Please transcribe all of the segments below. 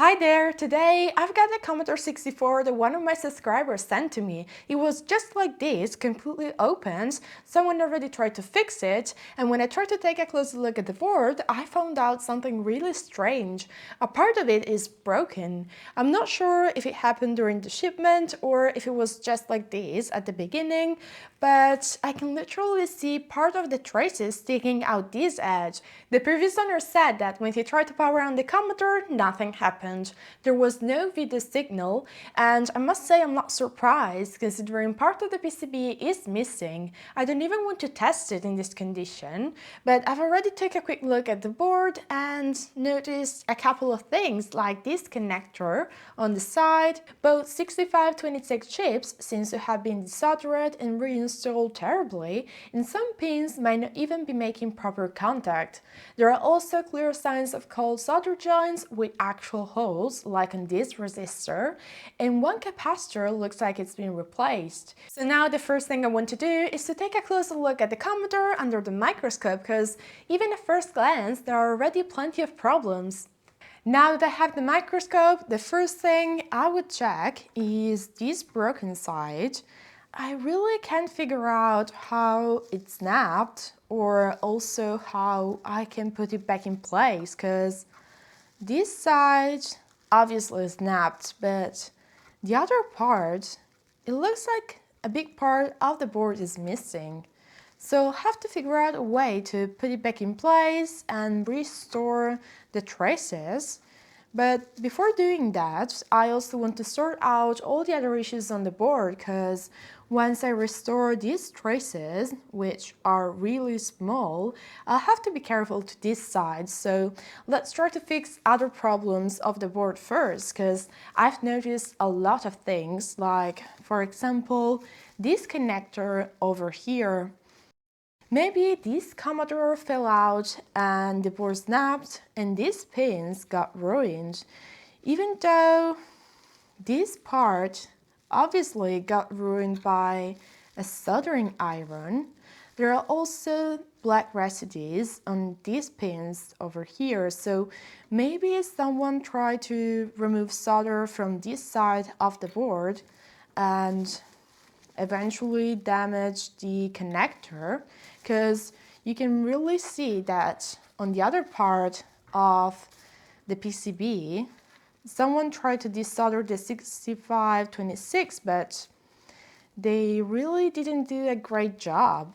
Hi there! Today I've got a Commodore 64 that one of my subscribers sent to me. It was just like this, completely opened. Someone already tried to fix it, and when I tried to take a closer look at the board, I found out something really strange. A part of it is broken. I'm not sure if it happened during the shipment or if it was just like this at the beginning, but I can literally see part of the traces sticking out this edge. The previous owner said that when he tried to power on the Commodore, nothing happened. There was no video signal, and I must say I'm not surprised considering part of the PCB is missing. I don't even want to test it in this condition, but I've already taken a quick look at the board and noticed a couple of things like this connector on the side. Both 6526 chips seem to have been desoldered and reinstalled terribly, and some pins might not even be making proper contact. There are also clear signs of cold solder joints with actual holes, like on this resistor, and one capacitor looks like it's been replaced. So now the first thing I want to do is to take a closer look at the Commodore under the microscope, because even at first glance there are already plenty of problems. Now that I have the microscope, the first thing I would check is this broken side. I really can't figure out how it snapped or also how I can put it back in place, because this side obviously snapped, but the other part, it looks like a big part of the board is missing. So I'll have to figure out a way to put it back in place and restore the traces. But before doing that, I also want to sort out all the other issues on the board, because once I restore these traces, which are really small, I'll have to be careful to this side. So let's try to fix other problems of the board first, because I've noticed a lot of things, like, for example, this connector over here. Maybe this Commodore fell out and the board snapped and these pins got ruined, even though this part obviously got ruined by a soldering iron. There are also black residues on these pins over here, so maybe someone tried to remove solder from this side of the board and eventually damage the connector, because you can really see that on the other part of the PCB, someone tried to desolder the 6526, but they really didn't do a great job.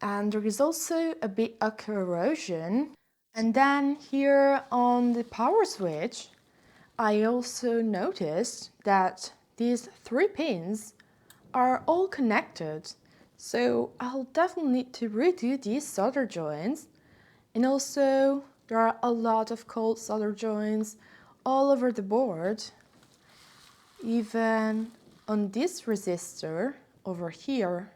And there is also a bit of corrosion. And then here on the power switch, I also noticed that these three pins are all connected, so I'll definitely need to redo these solder joints. And also there are a lot of cold solder joints all over the board, even on this resistor over here.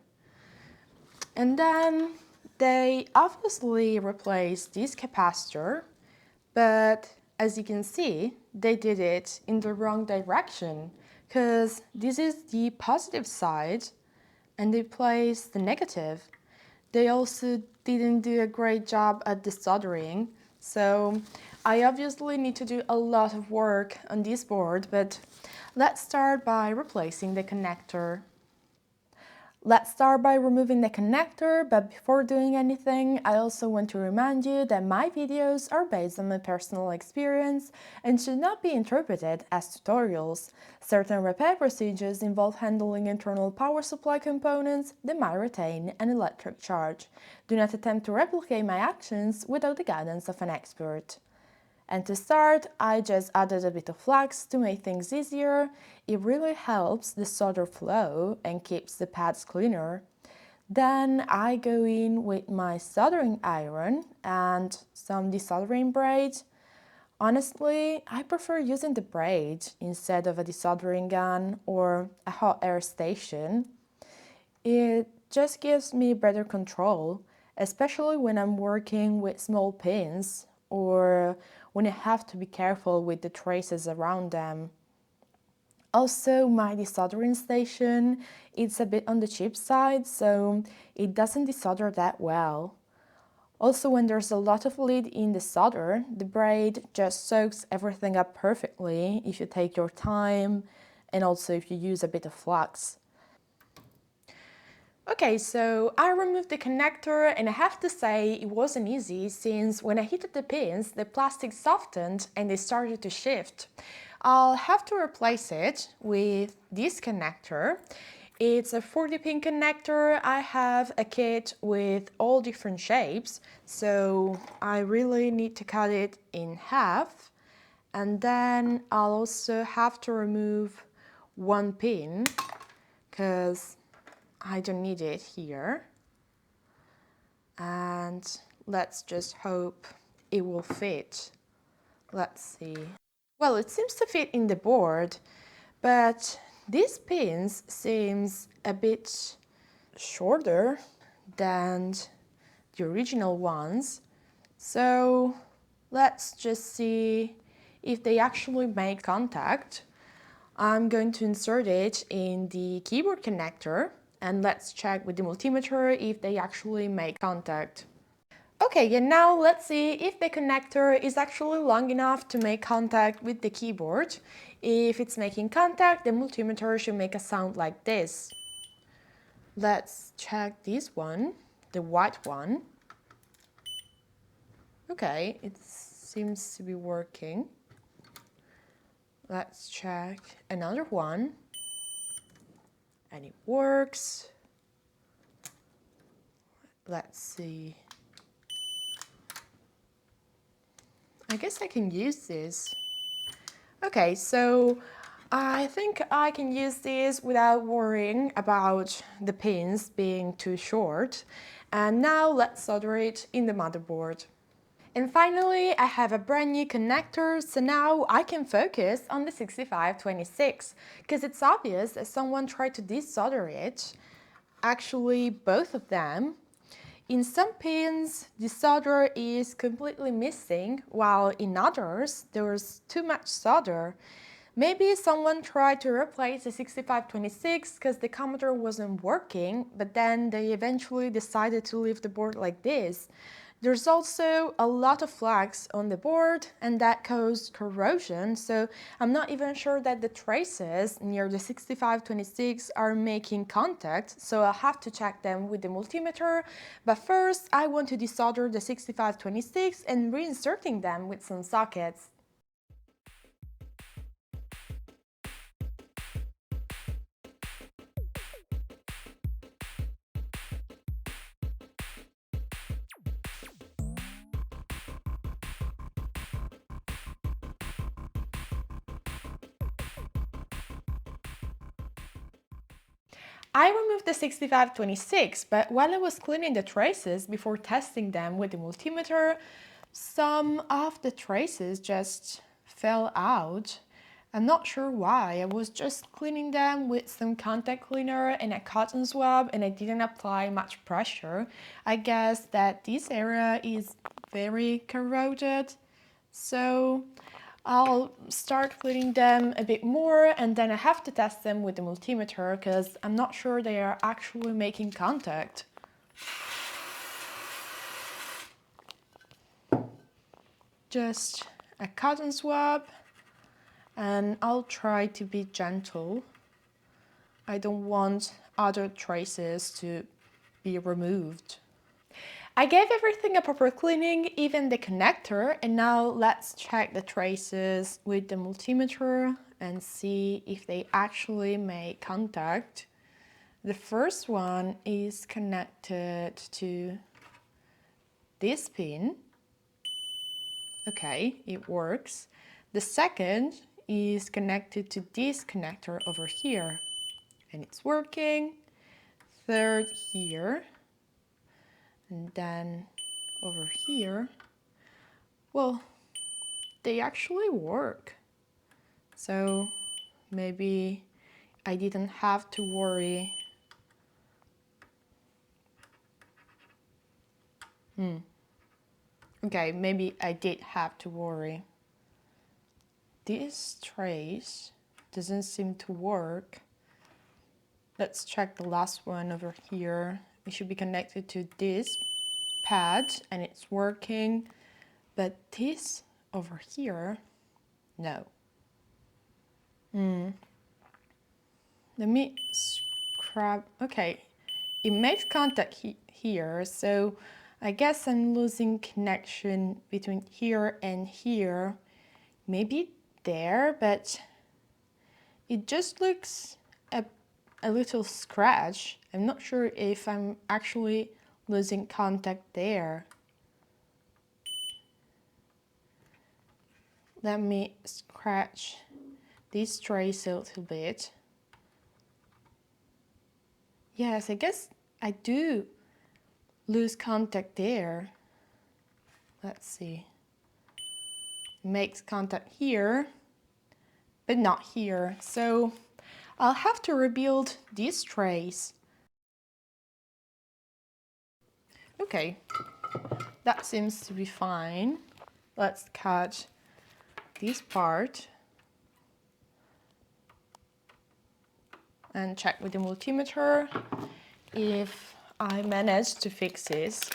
And then they obviously replaced this capacitor, but as you can see, they did it in the wrong direction, because this is the positive side and they placed the negative. They also didn't do a great job at desoldering, so I obviously need to do a lot of work on this board, but let's start by replacing the connector. Let's start by removing the connector, but before doing anything, I also want to remind you that my videos are based on my personal experience and should not be interpreted as tutorials. Certain repair procedures involve handling internal power supply components that might retain an electric charge. Do not attempt to replicate my actions without the guidance of an expert. And to start, I just added a bit of flux to make things easier. It really helps the solder flow and keeps the pads cleaner. Then I go in with my soldering iron and some desoldering braid. Honestly, I prefer using the braid instead of a desoldering gun or a hot air station. It just gives me better control, especially when I'm working with small pins or when I have to be careful with the traces around them. Also, my desoldering station, it's a bit on the cheap side, so it doesn't desolder that well. Also, when there's a lot of lead in the solder, the braid just soaks everything up perfectly if you take your time and also if you use a bit of flux. Okay, so I removed the connector and I have to say it wasn't easy since when I hit the pins, the plastic softened and they started to shift. I'll have to replace it with this connector. It's a 40-pin connector. I have a kit with all different shapes, so I really need to cut it in half. And then I'll also have to remove one pin because I don't need it here. And let's just hope it will fit. Let's see. Well, it seems to fit in the board, but these pins seems a bit shorter than the original ones. So let's just see if they actually make contact. I'm going to insert it in the keyboard connector and let's check with the multimeter if they actually make contact. Okay, and now let's see if the connector is actually long enough to make contact with the keyboard. If it's making contact, the multimeter should make a sound like this. Let's check this one, the white one. Okay, it seems to be working. Let's check another one. And it works. Let's see. I guess I can use this. Okay, so I think I can use this without worrying about the pins being too short. And now let's solder it in the motherboard. And finally, I have a brand new connector, so now I can focus on the 6526, because it's obvious that someone tried to desolder it. Actually, both of them. In some pins, the solder is completely missing, while in others, there's too much solder. Maybe someone tried to replace the 6526 because the Commodore wasn't working, but then they eventually decided to leave the board like this. There's also a lot of flux on the board and that caused corrosion, so I'm not even sure that the traces near the 6526 are making contact, so I'll have to check them with the multimeter. But first, I want to desolder the 6526 and reinserting them with some sockets. I removed the 6526, but while I was cleaning the traces before testing them with the multimeter, some of the traces just fell out. I'm not sure why. I was just cleaning them with some contact cleaner and a cotton swab and I didn't apply much pressure. I guess that this area is very corroded. So I'll start cleaning them a bit more and then I have to test them with the multimeter because I'm not sure they are actually making contact. Just a cotton swab and I'll try to be gentle. I don't want other traces to be removed. I gave everything a proper cleaning, even the connector, and now let's check the traces with the multimeter and see if they actually make contact. The first one is connected to this pin. Okay, it works. The second is connected to this connector over here, and it's working. Third here. And then over here, well, they actually work. So maybe I didn't have to worry. Okay, maybe I did have to worry. This trace doesn't seem to work. Let's check the last one over here. It should be connected to this pad and it's working, but this over here, no. Let me scrub. Okay, it makes contact here, so I guess I'm losing connection between here and here. Maybe there, but it just looks a little scratch. I'm not sure if I'm actually losing contact there. Let me scratch this trace a little bit. Yes, I guess I do lose contact there. Let's see. Makes contact here, but not here. So I'll have to rebuild this trace. Okay, that seems to be fine. Let's cut this part and check with the multimeter if I manage to fix this.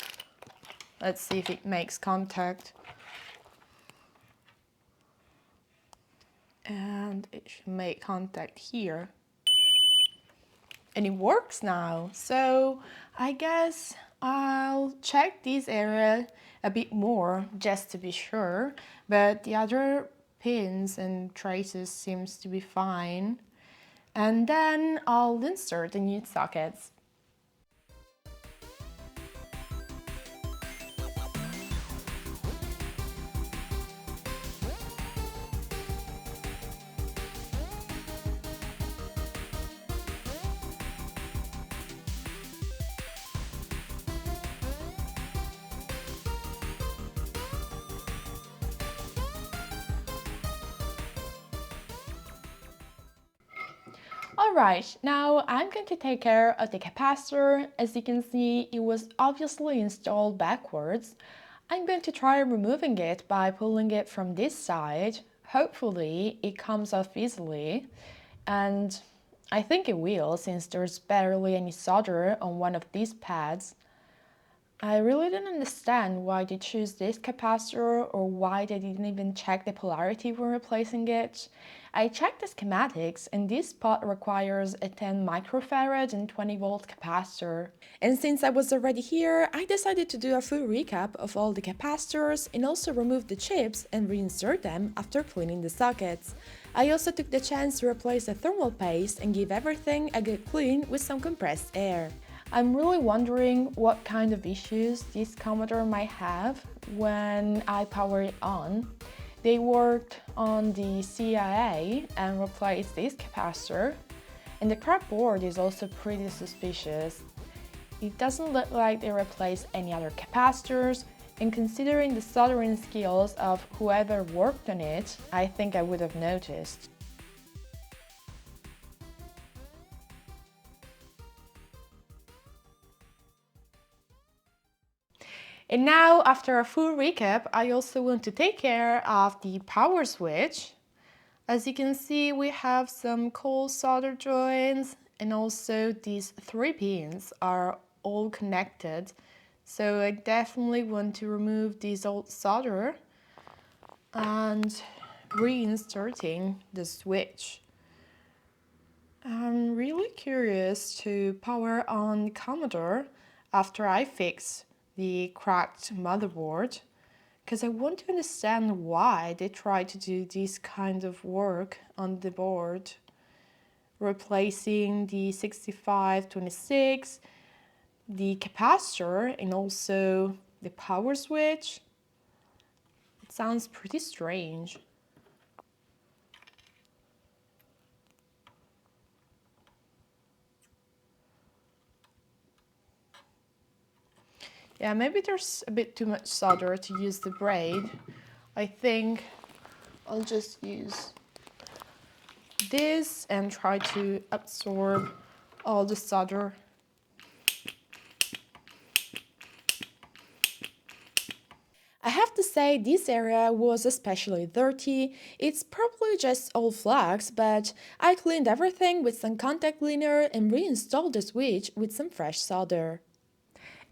Let's see if it makes contact. And it should make contact here. And it works now. So I guess I'll check this area a bit more just to be sure. But the other pins and traces seems to be fine. And then I'll insert the new sockets. Alright, now I'm going to take care of the capacitor. As you can see, it was obviously installed backwards. I'm going to try removing it by pulling it from this side. Hopefully it comes off easily, and I think it will since there's barely any solder on one of these pads. I really didn't understand why they choose this capacitor or why they didn't even check the polarity when replacing it. I checked the schematics and this pot requires a 10 microfarad and 20 volt capacitor. And since I was already here, I decided to do a full recap of all the capacitors and also remove the chips and reinsert them after cleaning the sockets. I also took the chance to replace the thermal paste and give everything a good clean with some compressed air. I'm really wondering what kind of issues this Commodore might have when I power it on. They worked on the CIA and replaced this capacitor, and the crap board is also pretty suspicious. It doesn't look like they replaced any other capacitors, and considering the soldering skills of whoever worked on it, I think I would have noticed. And now, after a full recap, I also want to take care of the power switch. As you can see, we have some cold solder joints, and also these 3 pins are all connected. So I definitely want to remove this old solder and reinserting the switch. I'm really curious to power on Commodore after I fix the cracked motherboard, because I want to understand why they try to do this kind of work on the board, replacing the 6526, the capacitor, and also the power switch. It sounds pretty strange. Yeah, maybe there's a bit too much solder to use the braid. I think I'll just use this and try to absorb all the solder. I have to say this area was especially dirty. It's probably just old flux, but I cleaned everything with some contact cleaner and reinstalled the switch with some fresh solder.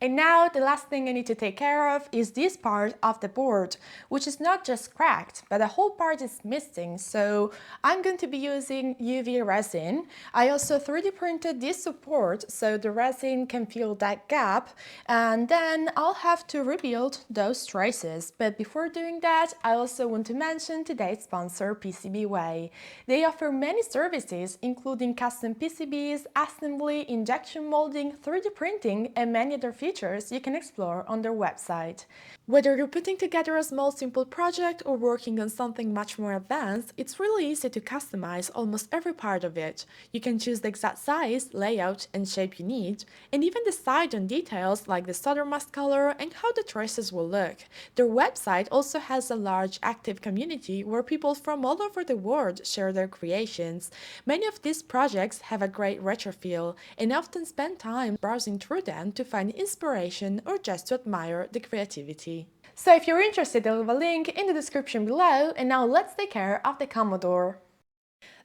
And now the last thing I need to take care of is this part of the board, which is not just cracked, but the whole part is missing. So I'm going to be using UV resin. I also 3D printed this support so the resin can fill that gap, and then I'll have to rebuild those traces. But before doing that, I also want to mention today's sponsor, PCBWay. They offer many services, including custom PCBs, assembly, injection molding, 3D printing, and many other features you can explore on their website. Whether you're putting together a small simple project or working on something much more advanced, it's really easy to customize almost every part of it. You can choose the exact size, layout, and shape you need, and even decide on details like the solder mask color and how the traces will look. Their website also has a large active community where people from all over the world share their creations. Many of these projects have a great retro feel, and often spend time browsing through them to find inspiration or just to admire the creativity. So if you're interested, I'll leave a link in the description below, and now let's take care of the Commodore.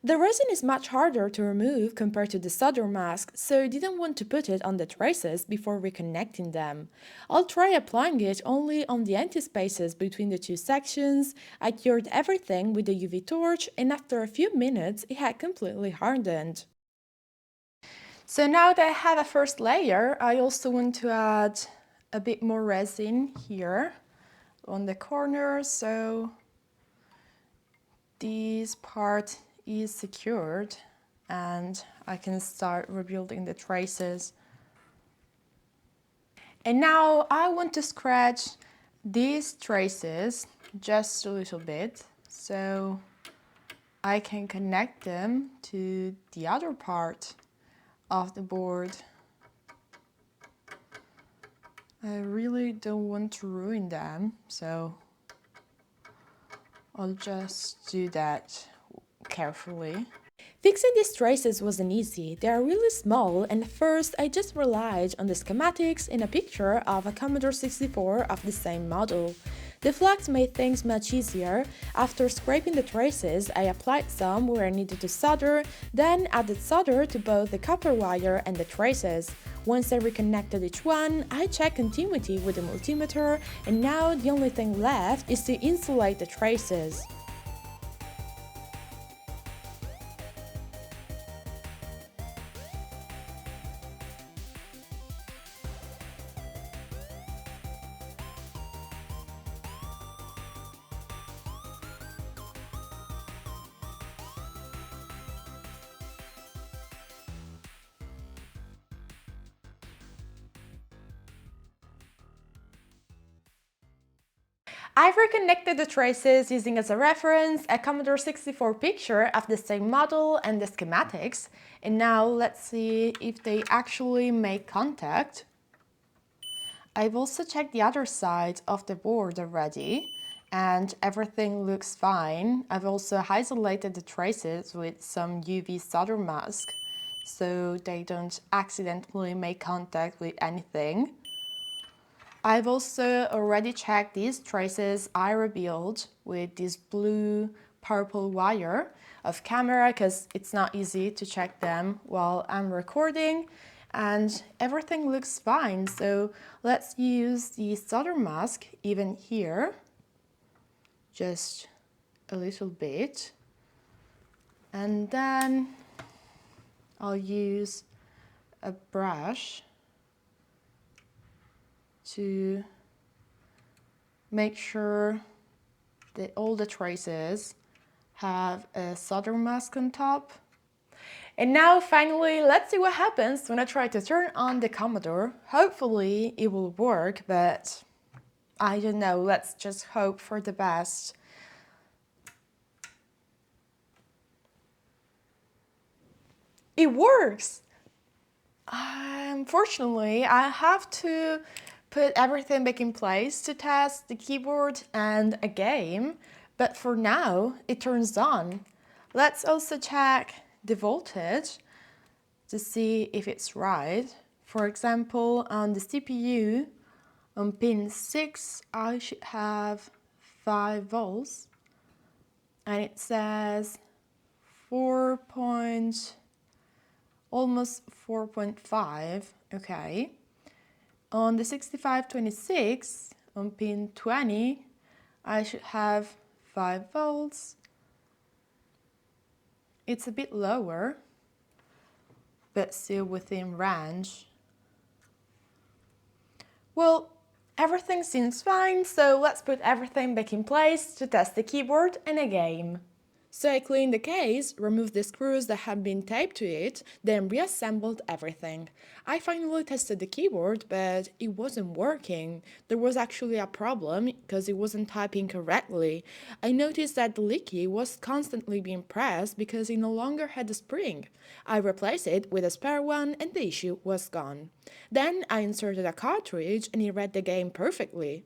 The resin is much harder to remove compared to the solder mask, so I didn't want to put it on the traces before reconnecting them. I'll try applying it only on the empty spaces between the two sections. I cured everything with a UV torch, and after a few minutes it had completely hardened. So now that I have a first layer, I also want to add a bit more resin here on the corner, so this part is secured and I can start rebuilding the traces. And now I want to scratch these traces just a little bit so I can connect them to the other part of the board. I really don't want to ruin them, so I'll just do that carefully. Fixing these traces wasn't easy. They are really small, and at first I just relied on the schematics and a picture of a Commodore 64 of the same model. The flux made things much easier. After scraping the traces, I applied some where I needed to solder, then added solder to both the copper wire and the traces. Once I reconnected each one, I checked continuity with the multimeter, and now the only thing left is to insulate the traces. I've reconnected the traces using as a reference a Commodore 64 picture of the same model and the schematics. And now let's see if they actually make contact. I've also checked the other side of the board already, and everything looks fine. I've also isolated the traces with some UV solder mask so they don't accidentally make contact with anything. I've also already checked these traces I rebuilt with this blue purple wire of camera because it's not easy to check them while I'm recording, and everything looks fine. So let's use the solder mask even here, just a little bit, and then I'll use a brush to make sure that all the traces have a solder mask on top. And now finally, let's see what happens when I try to turn on the Commodore. Hopefully it will work, but I don't know, let's just hope for the best. It works! Unfortunately, I have to put everything back in place to test the keyboard and a game, but for now it turns on. Let's also check the voltage to see if it's right. For example, on the CPU, on pin 6, I should have 5 volts, and it says almost 4.5, okay. On the 6526, on pin 20, I should have 5 volts. It's a bit lower, but still within range. Well, everything seems fine, so let's put everything back in place to test the keyboard in a game. So I cleaned the case, removed the screws that had been taped to it, then reassembled everything. I finally tested the keyboard, but it wasn't working. There was actually a problem because it wasn't typing correctly. I noticed that the lead key was constantly being pressed because it no longer had a spring. I replaced it with a spare one and the issue was gone. Then I inserted a cartridge and it read the game perfectly.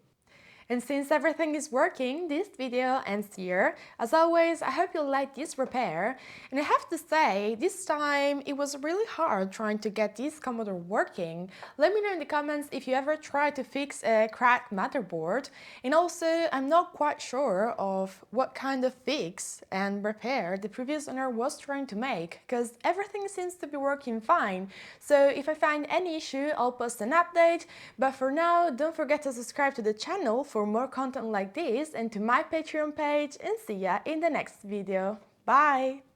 And since everything is working, this video ends here. As always, I hope you liked this repair. And I have to say, this time it was really hard trying to get this Commodore working. Let me know in the comments if you ever tried to fix a cracked motherboard. And also, I'm not quite sure of what kind of fix and repair the previous owner was trying to make, because everything seems to be working fine. So if I find any issue, I'll post an update. But for now, don't forget to subscribe to the channel for more content like this and to my Patreon page, and see ya in the next video. Bye!